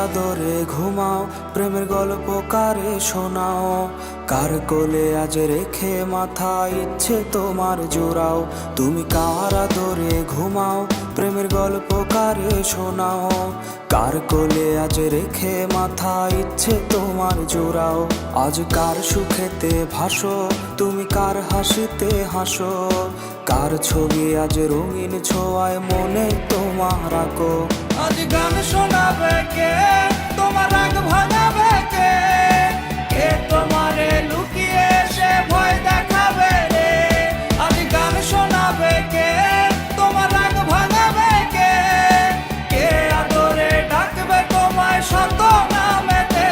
আদরে ঘুমাও, প্রেমের গল্প কারে শোনাও। কার কোলে আজ রেখে মাথা ইচ্ছে তোমার জোড়াও। তুমি কার আদরে ঘুমাও, প্রেমের গল্প কারে শোনাও। কার কোলে আজ রেখে মাথা ইচ্ছে তোমার জোড়াও। আজ কার সুখেতে ভাসো, তুমি কার হাসিতে হাসো। কার ছবি আজ রঙিন ছোঁয়ায় মনে তোমার আঁকো। আজ গান শোনাবে কে, তোমার রাগ ভাঙাবে কে? কে তোমারে লুকিয়ে সে ভয় দেখাবে রে? আজ গান শোনাবে কে, তোমার রাগ ভাঙাবে কে? কে আদরে ডাকবে তোমায় শত নামেতে?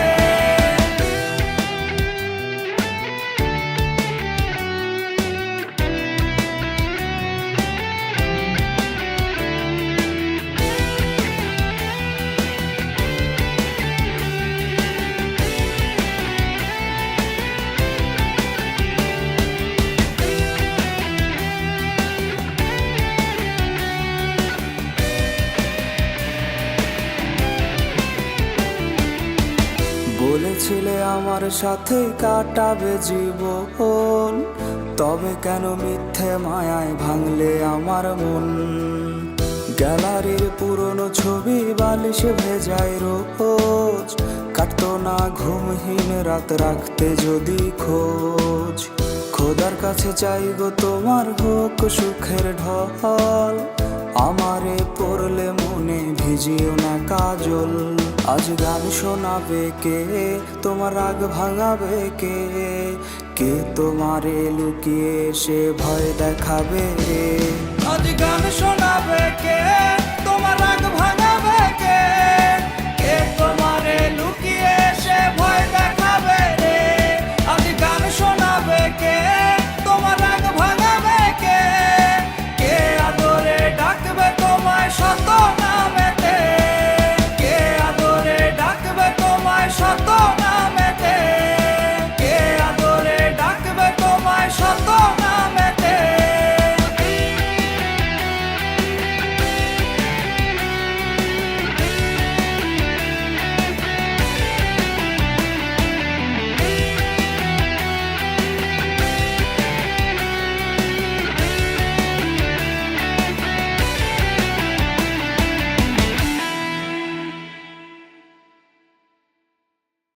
বলেছিলে আমার সাথে কাটাবে জীবন, তবে কেন মিথ্যে মায়ায় ভাঙলে আমার মন? গ্যালারির পুরনো ছবি বালিশে ভেজায় রোজ, কাটতো না ঘুমহীন রাত রাখতে যদি খোঁজ। খোদার কাছে চাইগো তোমার হোক সুখের ঢল, আমারে পড়লে মনে ভিজিও না কাজল। আজ গান শোনাবে কে, তোমার রাগ ভাঙাবে কে? কে তোমারে লুকিয়ে সে ভয় দেখাবে রে? আজ গান শোনাবে কে,